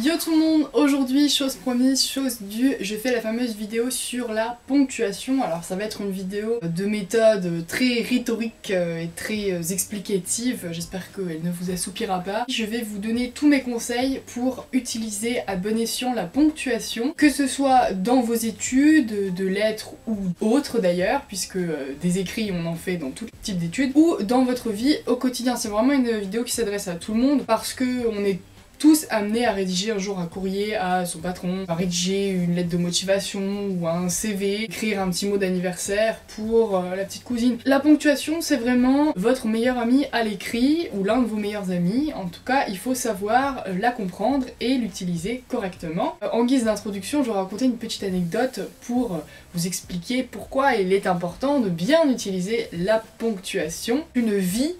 Yo tout le monde, aujourd'hui, chose promise, chose due, je fais la fameuse vidéo sur la ponctuation. Alors ça va être une vidéo de méthode très rhétorique et très explicative, j'espère qu'elle ne vous assoupira pas. Je vais vous donner tous mes conseils pour utiliser à bon escient la ponctuation, que ce soit dans vos études, de lettres ou autres d'ailleurs, puisque des écrits on en fait dans tout type d'études, ou dans votre vie au quotidien. C'est vraiment une vidéo qui s'adresse à tout le monde parce que on est tous amenés à rédiger un jour un courrier à son patron, à rédiger une lettre de motivation ou un CV, écrire un petit mot d'anniversaire pour la petite cousine. La ponctuation, c'est vraiment votre meilleur ami à l'écrit ou l'un de vos meilleurs amis. En tout cas, il faut savoir la comprendre et l'utiliser correctement. En guise d'introduction, je vais raconter une petite anecdote pour vous expliquer pourquoi il est important de bien utiliser la ponctuation. Une vie,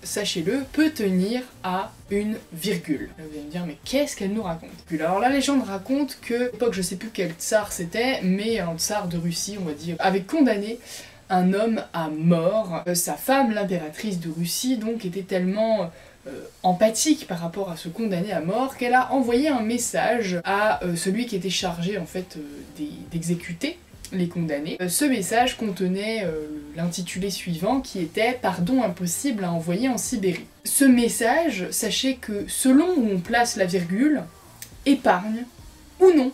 sachez-le, peut tenir à une virgule. Vous allez me dire, mais qu'est-ce qu'elle nous raconte? Alors la légende raconte que, à l'époque je sais plus quel tsar c'était, mais un tsar de Russie, on va dire, avait condamné un homme à mort. Sa femme, l'impératrice de Russie, donc était tellement empathique par rapport à ce condamné à mort qu'elle a envoyé un message à celui qui était chargé en fait d'exécuter les condamnés. Ce message contenait l'intitulé suivant qui était « Pardon impossible à envoyer en Sibérie ». Ce message, sachez que selon où on place la virgule, épargne ou non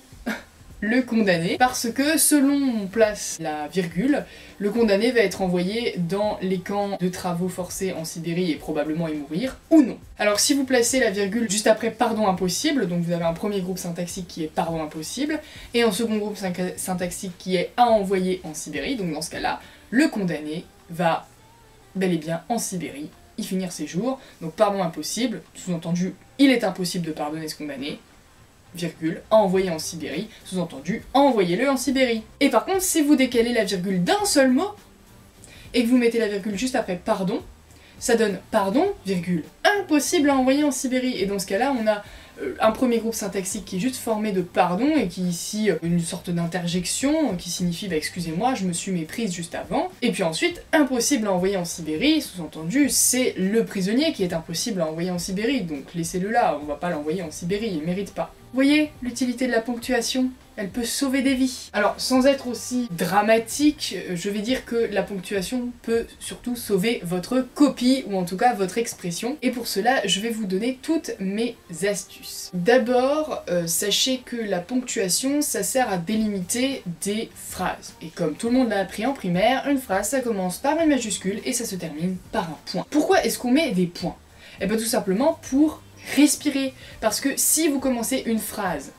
le condamné, parce que selon où on place la virgule, le condamné va être envoyé dans les camps de travaux forcés en Sibérie et probablement y mourir, ou non. Alors si vous placez la virgule juste après pardon impossible, donc vous avez un premier groupe syntaxique qui est pardon impossible, et un second groupe syntaxique qui est à envoyer en Sibérie, donc dans ce cas-là, le condamné va bel et bien en Sibérie y finir ses jours, donc pardon impossible, sous-entendu il est impossible de pardonner ce condamné, virgule, à envoyer en Sibérie, sous-entendu, envoyez-le en Sibérie. Et par contre, si vous décalez la virgule d'un seul mot, et que vous mettez la virgule juste après pardon, ça donne pardon, virgule, impossible à envoyer en Sibérie. Et dans ce cas-là, on a un premier groupe syntaxique qui est juste formé de pardon, et qui ici, une sorte d'interjection, qui signifie, bah excusez-moi, je me suis méprise juste avant. Et puis ensuite, impossible à envoyer en Sibérie, sous-entendu, c'est le prisonnier qui est impossible à envoyer en Sibérie, donc laissez-le là, on va pas l'envoyer en Sibérie, il mérite pas. Vous voyez l'utilité de la ponctuation? Elle peut sauver des vies. Alors, sans être aussi dramatique, je vais dire que la ponctuation peut surtout sauver votre copie, ou en tout cas votre expression. Et pour cela, je vais vous donner toutes mes astuces. D'abord, sachez que la ponctuation, ça sert à délimiter des phrases. Et comme tout le monde l'a appris en primaire, une phrase, ça commence par une majuscule et ça se termine par un point. Pourquoi est-ce qu'on met des points? Eh bien tout simplement pour respirer. Parce que si vous commencez une phrase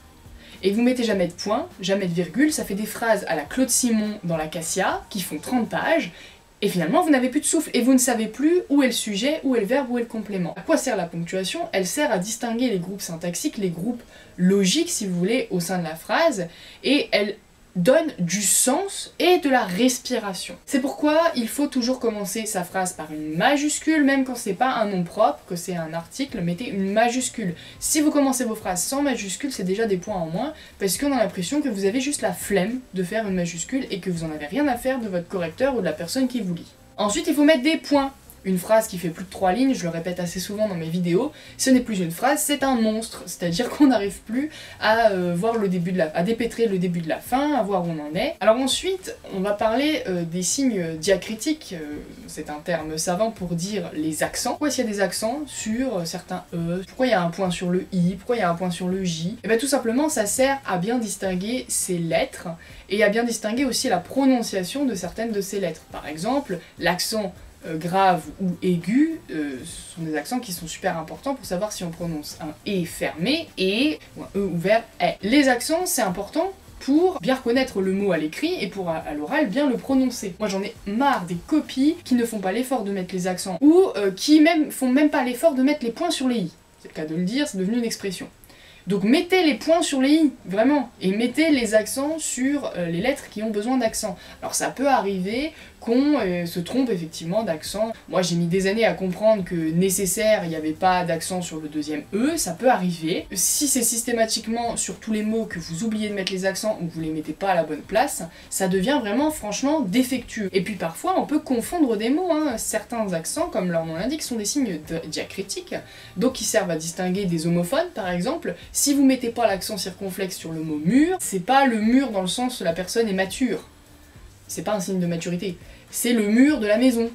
et que vous mettez jamais de point, jamais de virgule, ça fait des phrases à la Claude Simon dans l'Acacia, qui font 30 pages, et finalement vous n'avez plus de souffle, et vous ne savez plus où est le sujet, où est le verbe, où est le complément. À quoi sert la ponctuation? Elle sert à distinguer les groupes syntaxiques, les groupes logiques, si vous voulez, au sein de la phrase, et elle donne du sens et de la respiration. C'est pourquoi il faut toujours commencer sa phrase par une majuscule, même quand c'est pas un nom propre, que c'est un article, mettez une majuscule. Si vous commencez vos phrases sans majuscule, c'est déjà des points en moins, parce qu'on a l'impression que vous avez juste la flemme de faire une majuscule et que vous en avez rien à faire de votre correcteur ou de la personne qui vous lit. Ensuite, il faut mettre des points. Une phrase qui fait plus de 3 lignes, je le répète assez souvent dans mes vidéos, ce n'est plus une phrase, c'est un monstre. C'est-à-dire qu'on n'arrive plus à voir le début de à dépêtrer le début de la fin, à voir où on en est. Alors ensuite, on va parler des signes diacritiques, c'est un terme savant pour dire les accents. Pourquoi s'il y a des accents sur certains E? Pourquoi il y a un point sur le I? Pourquoi il y a un point sur le J? Et bien tout simplement, ça sert à bien distinguer ces lettres, et à bien distinguer aussi la prononciation de certaines de ces lettres. Par exemple, l'accent grave ou aigu, ce sont des accents qui sont super importants pour savoir si on prononce un E fermé, et, ou un E ouvert, E. Les accents, c'est important pour bien reconnaître le mot à l'écrit et pour à l'oral bien le prononcer. Moi j'en ai marre des copies qui ne font pas l'effort de mettre les accents, ou qui font même pas l'effort de mettre les points sur les i. C'est le cas de le dire, c'est devenu une expression. Donc mettez les points sur les i, vraiment, et mettez les accents sur les lettres qui ont besoin d'accent. Alors ça peut arriver qu'on se trompe effectivement d'accent. Moi j'ai mis des années à comprendre que nécessaire, il n'y avait pas d'accent sur le deuxième E, ça peut arriver. Si c'est systématiquement sur tous les mots que vous oubliez de mettre les accents ou que vous les mettez pas à la bonne place, ça devient vraiment franchement défectueux. Et puis parfois on peut confondre des mots, hein. Certains accents, comme leur nom l'indique, sont des signes diacritiques, donc qui servent à distinguer des homophones par exemple. Si vous mettez pas l'accent circonflexe sur le mot mur, c'est pas le mur dans le sens où la personne est mature. C'est pas un signe de maturité, c'est le mur de la maison.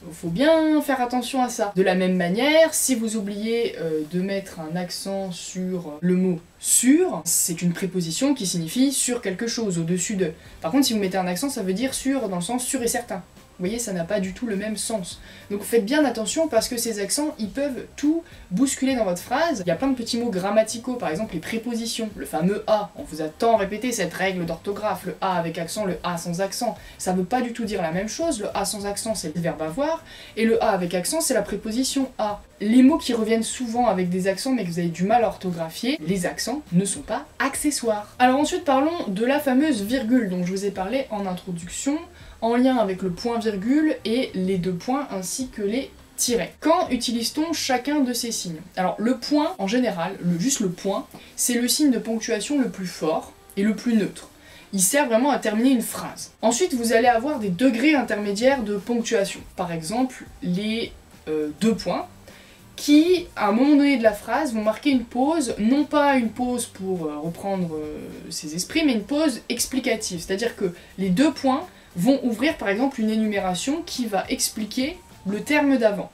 Il faut bien faire attention à ça. De la même manière, si vous oubliez de mettre un accent sur le mot sur, c'est une préposition qui signifie sur quelque chose, au-dessus de. Par contre, si vous mettez un accent, ça veut dire sur dans le sens sûr et certain. Vous voyez, ça n'a pas du tout le même sens. Donc faites bien attention parce que ces accents, ils peuvent tout bousculer dans votre phrase. Il y a plein de petits mots grammaticaux, par exemple les prépositions, le fameux A. On vous a tant répété cette règle d'orthographe, le A avec accent, le A sans accent. Ça veut pas du tout dire la même chose. Le A sans accent, c'est le verbe avoir, et le A avec accent, c'est la préposition à. Les mots qui reviennent souvent avec des accents mais que vous avez du mal à orthographier, les accents ne sont pas accessoires. Alors ensuite, parlons de la fameuse virgule dont je vous ai parlé en introduction, en lien avec le point-virgule et les deux points ainsi que les tirets. Quand utilise-t-on chacun de ces signes? Alors le point, en général, juste le point, c'est le signe de ponctuation le plus fort et le plus neutre. Il sert vraiment à terminer une phrase. Ensuite, vous allez avoir des degrés intermédiaires de ponctuation. Par exemple, les deux points, qui, à un moment donné de la phrase, vont marquer une pause, non pas une pause pour reprendre ses esprits, mais une pause explicative. C'est-à-dire que les deux points vont ouvrir par exemple une énumération qui va expliquer le terme d'avant.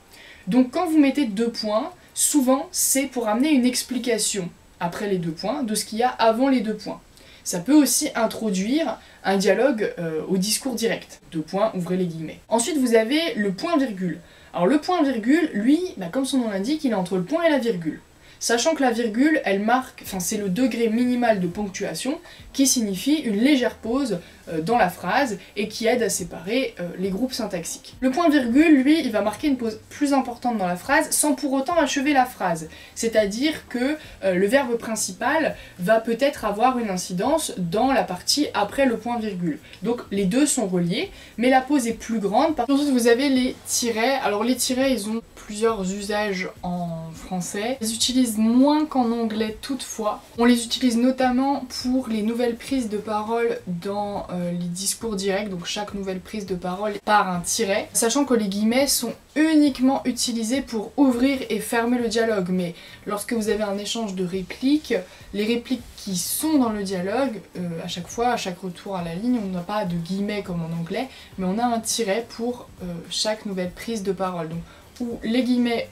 Donc quand vous mettez deux points, souvent c'est pour amener une explication après les deux points de ce qu'il y a avant les deux points. Ça peut aussi introduire un dialogue au discours direct. Deux points, ouvrez les guillemets. Ensuite vous avez le point-virgule. Alors le point-virgule, lui, comme son nom l'indique, il est entre le point et la virgule. Sachant que la virgule, elle marque, c'est le degré minimal de ponctuation qui signifie une légère pause dans la phrase et qui aide à séparer les groupes syntaxiques. Le point-virgule, lui, il va marquer une pause plus importante dans la phrase sans pour autant achever la phrase. C'est-à-dire que le verbe principal va peut-être avoir une incidence dans la partie après le point-virgule. Donc les deux sont reliés, mais la pause est plus grande. Ensuite, vous avez les tirets. Alors les tirets, ils ont plusieurs usages en français. On les utilise moins qu'en anglais toutefois. On les utilise notamment pour les nouvelles prises de parole dans les discours directs, donc chaque nouvelle prise de parole par un tiret, sachant que les guillemets sont uniquement utilisés pour ouvrir et fermer le dialogue, mais lorsque vous avez un échange de répliques, les répliques qui sont dans le dialogue, à chaque fois, à chaque retour à la ligne, on n'a pas de guillemets comme en anglais, mais on a un tiret pour chaque nouvelle prise de parole. Donc, où les guillemets,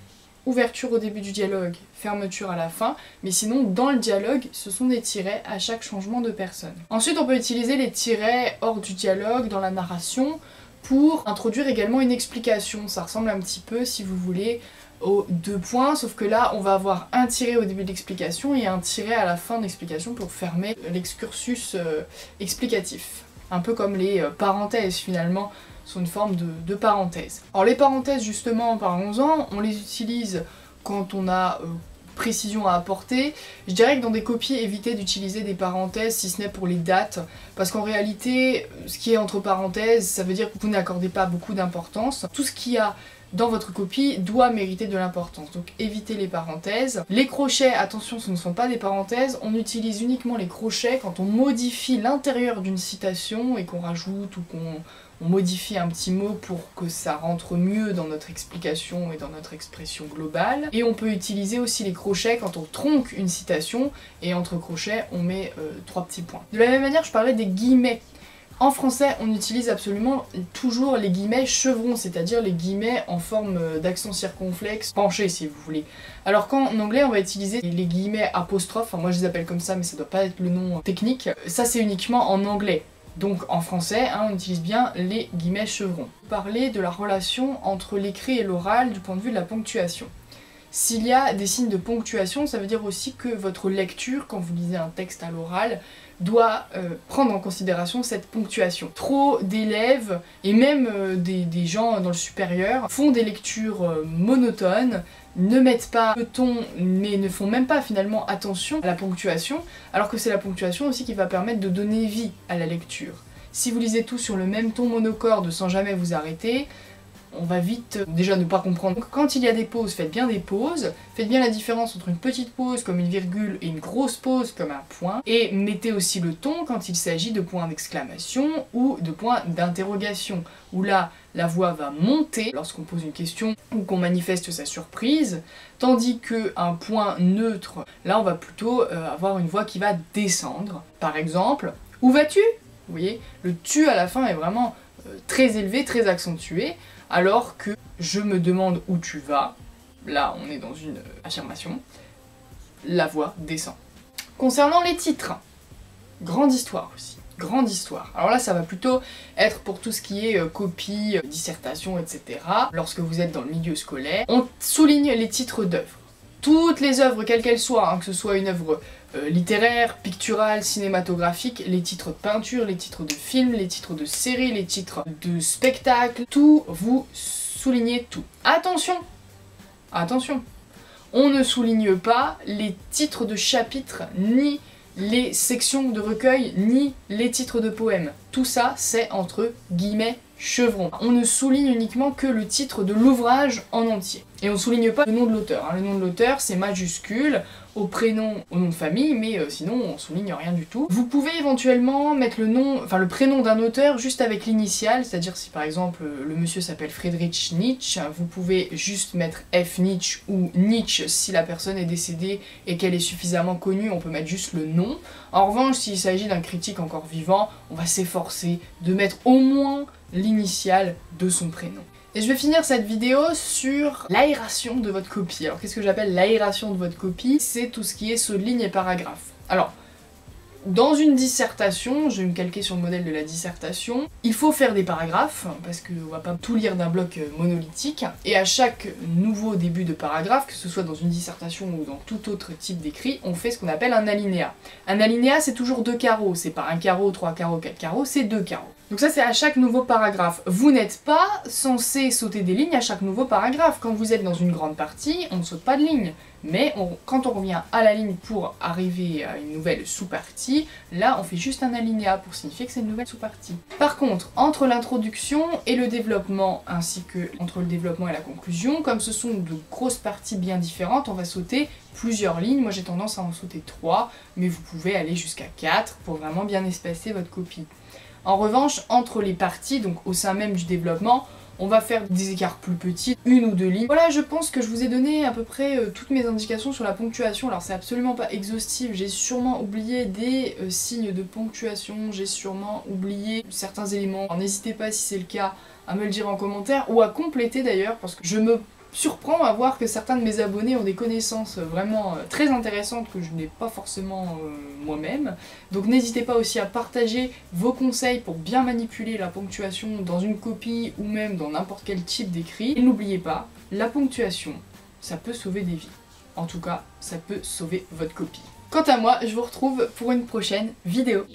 ouverture au début du dialogue, fermeture à la fin, mais sinon dans le dialogue, ce sont des tirets à chaque changement de personne. Ensuite, on peut utiliser les tirets hors du dialogue, dans la narration, pour introduire également une explication. Ça ressemble un petit peu, si vous voulez, aux deux points, sauf que là, on va avoir un tiret au début de l'explication et un tiret à la fin de l'explication pour fermer l'excursus explicatif. Un peu comme les parenthèses finalement, sont une forme de parenthèse. Alors les parenthèses justement, parlons-en, on les utilise quand on a précision à apporter. Je dirais que dans des copies, évitez d'utiliser des parenthèses si ce n'est pour les dates, parce qu'en réalité, ce qui est entre parenthèses, ça veut dire que vous n'accordez pas beaucoup d'importance. Tout ce qu'il y a dans votre copie doit mériter de l'importance, donc évitez les parenthèses. Les crochets, attention, ce ne sont pas des parenthèses, on utilise uniquement les crochets quand on modifie l'intérieur d'une citation et qu'on rajoute ou qu'on modifie un petit mot pour que ça rentre mieux dans notre explication et dans notre expression globale. Et on peut utiliser aussi les crochets quand on tronque une citation, et entre crochets on met 3 petits points. De la même manière, je parlais des guillemets. En français, on utilise absolument toujours les guillemets chevrons, c'est-à-dire les guillemets en forme d'accent circonflexe, penché si vous voulez. Alors qu'en anglais, on va utiliser les guillemets apostrophes, enfin moi je les appelle comme ça mais ça doit pas être le nom technique. Ça c'est uniquement en anglais. Donc en français, on utilise bien les guillemets chevrons. Parler de la relation entre l'écrit et l'oral du point de vue de la ponctuation. S'il y a des signes de ponctuation, ça veut dire aussi que votre lecture, quand vous lisez un texte à l'oral, doit prendre en considération cette ponctuation. Trop d'élèves, et même des gens dans le supérieur, font des lectures monotones, ne mettent pas le ton, mais ne font même pas finalement attention à la ponctuation, alors que c'est la ponctuation aussi qui va permettre de donner vie à la lecture. Si vous lisez tout sur le même ton monocorde sans jamais vous arrêter, on va vite déjà ne pas comprendre. Donc, quand il y a des pauses, faites bien des pauses, faites bien la différence entre une petite pause comme une virgule et une grosse pause comme un point, et mettez aussi le ton quand il s'agit de points d'exclamation ou de points d'interrogation, où là, la voix va monter lorsqu'on pose une question ou qu'on manifeste sa surprise, tandis qu'un point neutre, là on va plutôt avoir une voix qui va descendre. Par exemple, où vas-tu? Vous voyez, le tu à la fin est vraiment très élevé, très accentué, alors que je me demande où tu vas, là on est dans une affirmation, la voix descend. Concernant les titres, grande histoire aussi. Grande histoire. Alors là, ça va plutôt être pour tout ce qui est copie, dissertation, etc. Lorsque vous êtes dans le milieu scolaire, on souligne les titres d'œuvres. Toutes les œuvres, quelles qu'elles soient, hein, que ce soit une œuvre littéraire, picturale, cinématographique, les titres de peinture, les titres de films, les titres de séries, les titres de spectacles, tout, vous soulignez tout. Attention! Attention! On ne souligne pas les titres de chapitres, ni les sections de recueil, ni les titres de poèmes. Tout ça, c'est entre guillemets chevrons. On ne souligne uniquement que le titre de l'ouvrage en entier. Et on ne souligne pas le nom de l'auteur. Hein. Le nom de l'auteur, c'est majuscule, au prénom, au nom de famille, mais sinon on souligne rien du tout. Vous pouvez éventuellement mettre le nom, enfin le prénom d'un auteur juste avec l'initiale, c'est-à-dire si par exemple le monsieur s'appelle Friedrich Nietzsche, vous pouvez juste mettre F. Nietzsche ou Nietzsche si la personne est décédée et qu'elle est suffisamment connue, on peut mettre juste le nom. En revanche, s'il s'agit d'un critique encore vivant, on va s'efforcer de mettre au moins l'initiale de son prénom. Et je vais finir cette vidéo sur l'aération de votre copie. Alors qu'est-ce que j'appelle l'aération de votre copie? C'est tout ce qui est saut de ligne et paragraphe. Alors, dans une dissertation, je vais me calquer sur le modèle de la dissertation, il faut faire des paragraphes, parce qu'on va pas tout lire d'un bloc monolithique, et à chaque nouveau début de paragraphe, que ce soit dans une dissertation ou dans tout autre type d'écrit, on fait ce qu'on appelle un alinéa. Un alinéa, c'est toujours 2 carreaux, c'est pas 1 carreau, 3 carreaux, 4 carreaux, c'est 2 carreaux. Donc ça c'est à chaque nouveau paragraphe. Vous n'êtes pas censé sauter des lignes à chaque nouveau paragraphe. Quand vous êtes dans une grande partie, on ne saute pas de ligne. Mais quand on revient à la ligne pour arriver à une nouvelle sous-partie, là on fait juste un alinéa pour signifier que c'est une nouvelle sous-partie. Par contre, entre l'introduction et le développement, ainsi que entre le développement et la conclusion, comme ce sont de grosses parties bien différentes, on va sauter plusieurs lignes. Moi j'ai tendance à en sauter 3, mais vous pouvez aller jusqu'à 4 pour vraiment bien espacer votre copie. En revanche, entre les parties, donc au sein même du développement, on va faire des écarts plus petits, 1 ou 2 lignes. Voilà, je pense que je vous ai donné à peu près toutes mes indications sur la ponctuation. Alors c'est absolument pas exhaustif, j'ai sûrement oublié des signes de ponctuation, j'ai sûrement oublié certains éléments. Alors n'hésitez pas si c'est le cas à me le dire en commentaire, ou à compléter d'ailleurs, parce que je me surprends à voir que certains de mes abonnés ont des connaissances vraiment très intéressantes que je n'ai pas forcément moi-même. Donc n'hésitez pas aussi à partager vos conseils pour bien manipuler la ponctuation dans une copie ou même dans n'importe quel type d'écrit. Et n'oubliez pas, la ponctuation, ça peut sauver des vies. En tout cas, ça peut sauver votre copie. Quant à moi, je vous retrouve pour une prochaine vidéo.